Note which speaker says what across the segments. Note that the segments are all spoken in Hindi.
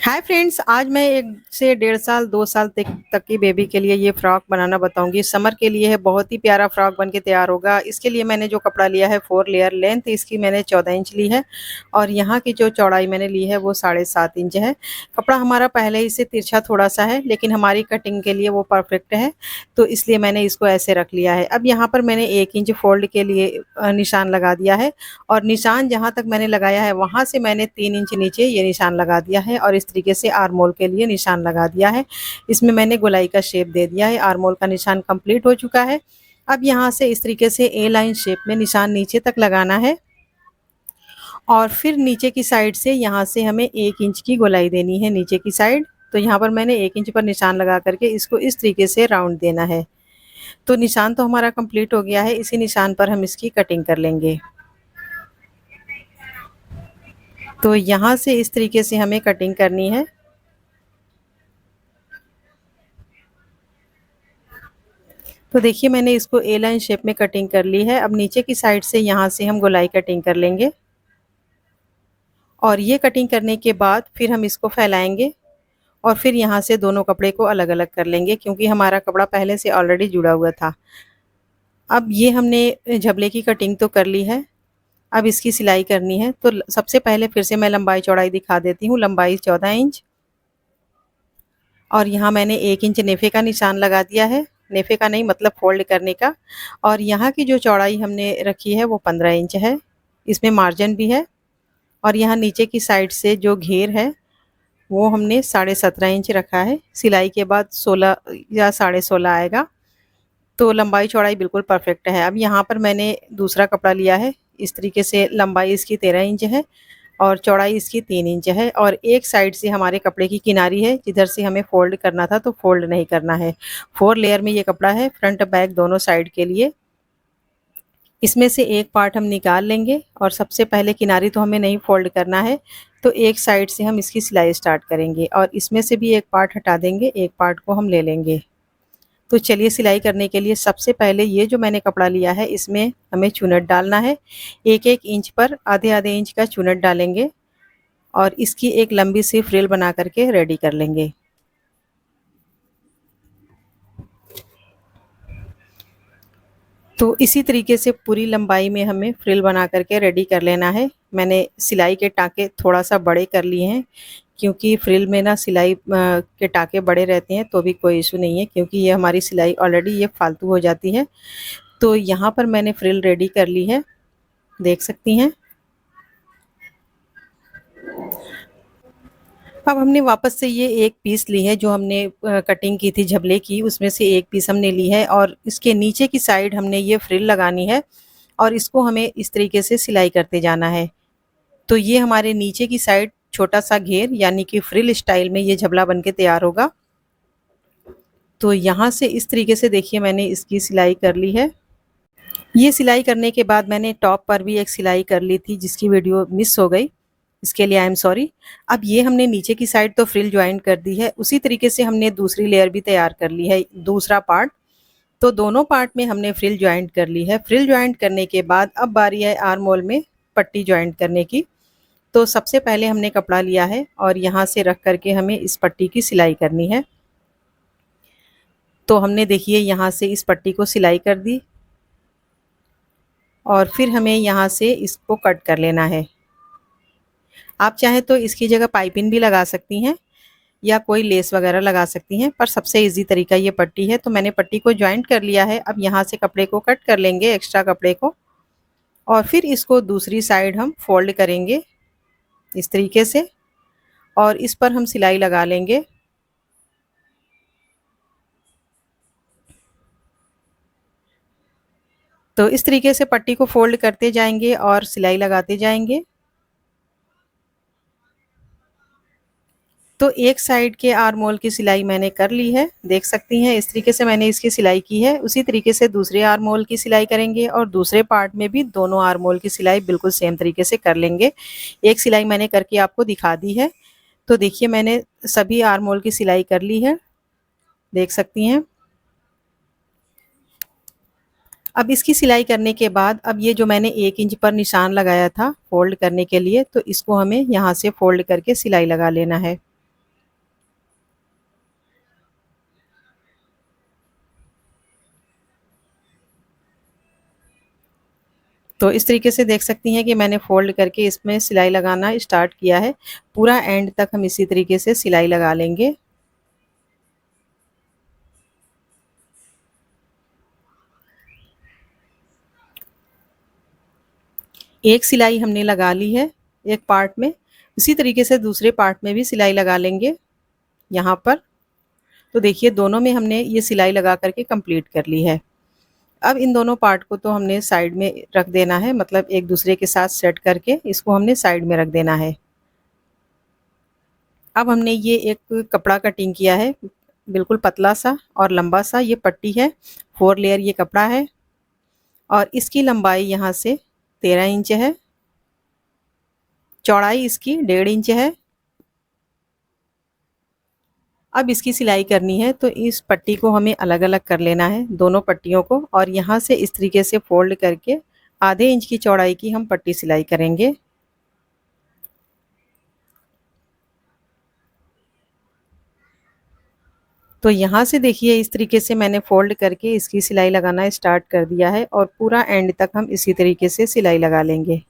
Speaker 1: हाय फ्रेंड्स, आज मैं 1 से 1.5 साल 2 साल तक की बेबी के लिए ये फ्रॉक बनाना बताऊंगी। समर के लिए है, बहुत ही प्यारा फ्रॉक बन के तैयार होगा। इसके लिए मैंने जो कपड़ा लिया है 4 लेयर, लेंथ इसकी मैंने 14 इंच ली है और यहाँ की जो चौड़ाई मैंने ली है वो 7.5 इंच है। कपड़ा हमारा पहले ही से तिरछा थोड़ा सा है, लेकिन हमारी कटिंग के लिए वो परफेक्ट है, तो इसलिए मैंने इसको ऐसे रख लिया है। अब यहाँ पर मैंने 1 इंच फोल्ड के लिए निशान लगा दिया है और निशान जहाँ तक मैंने लगाया है वहाँ से मैंने 3 इंच नीचे ये निशान लगा दिया है और इस तरीके से आर्म होल के लिए निशान लगा दिया है। इसमें मैंने गोलाई का शेप दे दिया है। आर्म होल का निशान कंप्लीट हो चुका है। अब यहाँ से इस तरीके से ए लाइन शेप में निशान नीचे तक लगाना है और फिर नीचे की साइड से यहाँ से हमें 1 इंच की गोलाई देनी है नीचे की साइड। तो यहाँ पर मैंने 1 इंच पर निशान लगा करके इसको इस तरीके से राउंड देना है। तो निशान तो हमारा कंप्लीट हो गया है। इसी निशान पर हम इसकी कटिंग कर लेंगे। तो यहाँ से इस तरीके से हमें कटिंग करनी है। तो देखिए मैंने इसको ए लाइन शेप में कटिंग कर ली है। अब नीचे की साइड से यहाँ से हम गोलाई कटिंग कर लेंगे और ये कटिंग करने के बाद फिर हम इसको फैलाएंगे और फिर यहाँ से दोनों कपड़े को अलग अलग कर लेंगे, क्योंकि हमारा कपड़ा पहले से ऑलरेडी जुड़ा हुआ था। अब ये हमने झबले की कटिंग तो कर ली है। अब इसकी सिलाई करनी है। तो सबसे पहले फिर से मैं लंबाई चौड़ाई दिखा देती हूँ। लंबाई 14 इंच और यहाँ मैंने 1 इंच नेफे का निशान लगा दिया है। नेफे का नहीं, मतलब फोल्ड करने का। और यहाँ की जो चौड़ाई हमने रखी है वो 15 इंच है। इसमें मार्जिन भी है। और यहाँ नीचे की साइड से जो घेर है वो हमने 17.5 इंच रखा है। सिलाई के बाद 16 या 16.5 आएगा। तो लंबाई चौड़ाई बिल्कुल परफेक्ट है। अब यहाँ पर मैंने दूसरा कपड़ा लिया है। इस तरीके से लंबाई इसकी 13 इंच है और चौड़ाई इसकी 3 इंच है और एक साइड से हमारे कपड़े की किनारी है जिधर से हमें फोल्ड करना था, तो फोल्ड नहीं करना है। 4 लेयर में ये कपड़ा है, फ्रंट बैक दोनों साइड के लिए। इसमें से एक पार्ट हम निकाल लेंगे और सबसे पहले किनारी तो हमें नहीं फोल्ड करना है, तो एक साइड से हम इसकी सिलाई स्टार्ट करेंगे और इसमें से भी एक पार्ट हटा देंगे, एक पार्ट को हम ले लेंगे। तो चलिए सिलाई करने के लिए सबसे पहले ये जो मैंने कपड़ा लिया है इसमें हमें चुनट डालना है। 1-1 इंच पर आधे आधे इंच का चुनट डालेंगे और इसकी एक लंबी सी फ्रिल बना करके रेडी कर लेंगे। तो इसी तरीके से पूरी लंबाई में हमें फ्रिल बना करके रेडी कर लेना है। मैंने सिलाई के टाँके थोड़ा सा बड़े कर लिए हैं, क्योंकि फ्रिल में ना सिलाई के टाँके बड़े रहते हैं तो भी कोई इशू नहीं है, क्योंकि ये हमारी सिलाई ऑलरेडी ये फालतू हो जाती है। तो यहाँ पर मैंने फ्रिल रेडी कर ली है, देख सकती हैं। अब हमने वापस से ये एक पीस ली है जो हमने कटिंग की थी झबले की, उसमें से एक पीस हमने ली है और इसके नीचे की साइड हमने ये फ्रिल लगानी है और इसको हमें इस तरीके से सिलाई करते जाना है। तो ये हमारे नीचे की साइड छोटा सा घेर यानी कि फ्रिल स्टाइल में ये झबला बन के तैयार होगा। तो यहाँ से इस तरीके से देखिए मैंने इसकी सिलाई कर ली है। ये सिलाई करने के बाद मैंने टॉप पर भी एक सिलाई कर ली थी जिसकी वीडियो मिस हो गई, इसके लिए आई एम सॉरी। अब ये हमने नीचे की साइड तो फ्रिल ज्वाइन कर दी है, उसी तरीके से हमने दूसरी लेयर भी तैयार कर ली है, दूसरा पार्ट। तो दोनों पार्ट में हमने फ्रिल ज्वाइंट कर ली है। फ्रिल ज्वाइंट करने के बाद अब बारी है आर्म होल में पट्टी ज्वाइंट करने की। तो सबसे पहले हमने कपड़ा लिया है और यहाँ से रख करके हमें इस पट्टी की सिलाई करनी है। तो हमने देखिए यहाँ से इस पट्टी को सिलाई कर दी और फिर हमें यहाँ से इसको कट कर लेना है। आप चाहें तो इसकी जगह पाइपिंग भी लगा सकती हैं या कोई लेस वगैरह लगा सकती हैं, पर सबसे इजी तरीका ये पट्टी है। तो मैंने पट्टी को ज्वाइंट कर लिया है। अब यहाँ से कपड़े को कट कर लेंगे, एक्स्ट्रा कपड़े को, और फिर इसको दूसरी साइड हम फोल्ड करेंगे इस तरीके से और इस पर हम सिलाई लगा लेंगे। तो इस तरीके से पट्टी को फोल्ड करते जाएंगे और सिलाई लगाते जाएंगे। तो एक साइड के आर्म होल की सिलाई मैंने कर ली है, देख सकती हैं। इस तरीके से मैंने इसकी सिलाई की है। उसी तरीके से दूसरे आर्म होल की सिलाई करेंगे और दूसरे पार्ट में भी दोनों आर्म होल की सिलाई बिल्कुल सेम तरीके से कर लेंगे। एक सिलाई मैंने करके आपको दिखा दी है। तो देखिए मैंने सभी आर्म होल की सिलाई कर ली है, देख सकती हैं। अब इसकी सिलाई करने के बाद अब ये जो मैंने 1 इंच पर निशान लगाया था फोल्ड करने के लिए, तो इसको हमें यहाँ से फोल्ड करके सिलाई लगा लेना है। तो इस तरीके से देख सकती हैं कि मैंने फ़ोल्ड करके इसमें सिलाई लगाना स्टार्ट किया है। पूरा एंड तक हम इसी तरीके से सिलाई लगा लेंगे। एक सिलाई हमने लगा ली है एक पार्ट में, इसी तरीके से दूसरे पार्ट में भी सिलाई लगा लेंगे यहाँ पर। तो देखिए दोनों में हमने ये सिलाई लगा करके कंप्लीट कर ली है। अब इन दोनों पार्ट को तो हमने साइड में रख देना है, मतलब एक दूसरे के साथ सेट करके इसको हमने साइड में रख देना है। अब हमने ये एक कपड़ा कटिंग किया है, बिल्कुल पतला सा और लंबा सा, ये पट्टी है, 4 लेयर ये कपड़ा है और इसकी लंबाई यहाँ से 13 इंच है, चौड़ाई इसकी 1.5 इंच है। अब इसकी सिलाई करनी है तो इस पट्टी को हमें अलग अलग कर लेना है, दोनों पट्टियों को, और यहाँ से इस तरीके से फोल्ड करके आधे इंच की चौड़ाई की हम पट्टी सिलाई करेंगे। तो यहाँ से देखिए इस तरीके से मैंने फोल्ड करके इसकी सिलाई लगाना स्टार्ट कर दिया है और पूरा एंड तक हम इसी तरीके से सिलाई लगा लेंगे।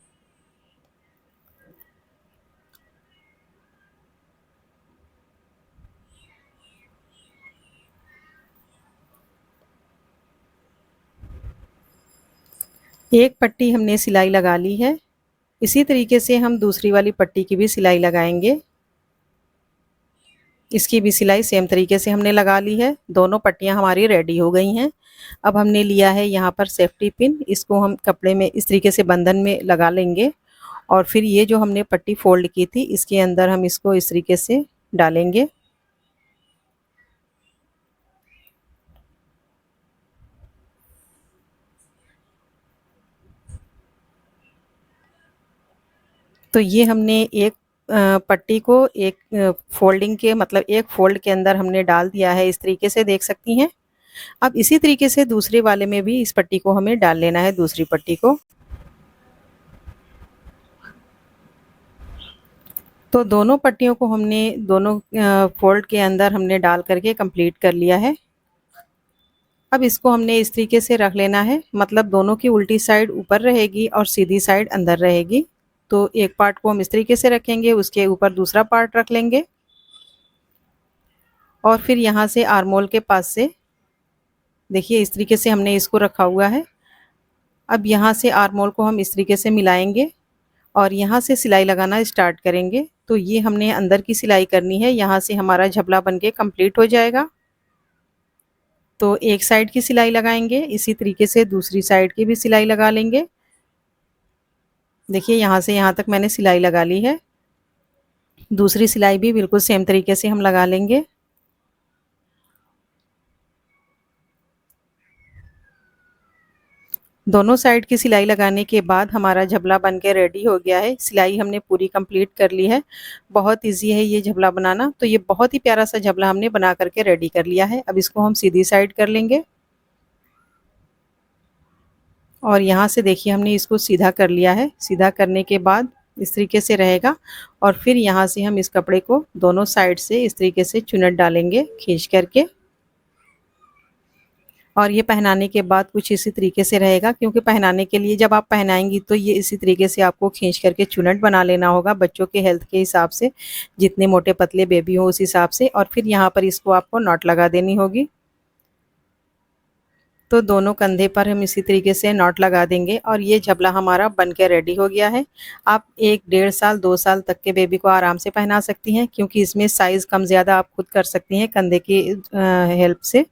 Speaker 1: एक पट्टी हमने सिलाई लगा ली है, इसी तरीके से हम दूसरी वाली पट्टी की भी सिलाई लगाएंगे। इसकी भी सिलाई सेम तरीके से हमने लगा ली है। दोनों पट्टियाँ हमारी रेडी हो गई हैं। अब हमने लिया है यहाँ पर सेफ्टी पिन, इसको हम कपड़े में इस तरीके से बंधन में लगा लेंगे और फिर ये जो हमने पट्टी फोल्ड की थी इसके अंदर हम इसको इस तरीके से डालेंगे। तो ये हमने एक पट्टी को एक फोल्डिंग के मतलब एक फोल्ड के अंदर हमने डाल दिया है, इस तरीके से देख सकती हैं। अब इसी तरीके से दूसरे वाले में भी इस पट्टी को हमें डाल लेना है, दूसरी पट्टी को। तो दोनों पट्टियों को हमने दोनों फोल्ड के अंदर हमने डाल करके कंप्लीट कर लिया है। अब इसको हमने इस तरीके से रख लेना है, मतलब दोनों की उल्टी साइड ऊपर रहेगी और सीधी साइड अंदर रहेगी। तो एक पार्ट को हम इस तरीके से रखेंगे, उसके ऊपर दूसरा पार्ट रख लेंगे और फिर यहाँ से आर्मोल के पास से देखिए इस तरीके से हमने इसको रखा हुआ है। अब यहाँ से आर्मोल को हम इस तरीके से मिलाएंगे और यहाँ से सिलाई लगाना स्टार्ट करेंगे। तो ये हमने अंदर की सिलाई करनी है, यहाँ से हमारा झबला बनके कंप्लीट हो जाएगा। तो एक साइड की सिलाई लगाएंगे, इसी तरीके से दूसरी साइड की भी सिलाई लगा लेंगे। देखिए यहाँ से यहाँ तक मैंने सिलाई लगा ली है, दूसरी सिलाई भी बिल्कुल सेम तरीके से हम लगा लेंगे। दोनों साइड की सिलाई लगाने के बाद हमारा झबला बनके रेडी हो गया है। सिलाई हमने पूरी कंप्लीट कर ली है। बहुत इजी है ये झबला बनाना। तो ये बहुत ही प्यारा सा झबला हमने बना करके रेडी कर लिया है। अब इसको हम सीधी साइड कर लेंगे और यहाँ से देखिए हमने इसको सीधा कर लिया है। सीधा करने के बाद इस तरीके से रहेगा और फिर यहाँ से हम इस कपड़े को दोनों साइड से इस तरीके से चुनट डालेंगे खींच करके, और ये पहनाने के बाद कुछ इसी तरीके से रहेगा, क्योंकि पहनाने के लिए जब आप पहनाएंगी तो ये इसी तरीके से आपको खींच करके चुनट बना लेना होगा बच्चों के हेल्थ के हिसाब से, जितने मोटे पतले बेबी हो उस हिसाब से। और फिर यहाँ पर इसको आपको नॉट लगा देनी होगी। तो दोनों कंधे पर हम इसी तरीके से नॉट लगा देंगे और ये झबला हमारा बन के रेडी हो गया है। आप 1-1.5 साल 2 साल तक के बेबी को आराम से पहना सकती हैं, क्योंकि इसमें साइज़ कम ज़्यादा आप खुद कर सकती हैं कंधे की हेल्प से।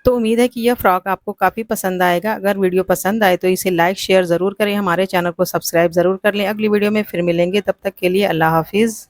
Speaker 1: तो उम्मीद है कि यह फ्रॉक आपको काफ़ी पसंद आएगा। अगर वीडियो पसंद आए तो इसे लाइक शेयर ज़रूर करें, हमारे चैनल को सब्सक्राइब ज़रूर कर लें। अगली वीडियो में फिर मिलेंगे, तब तक के लिए अल्लाह हाफिज़।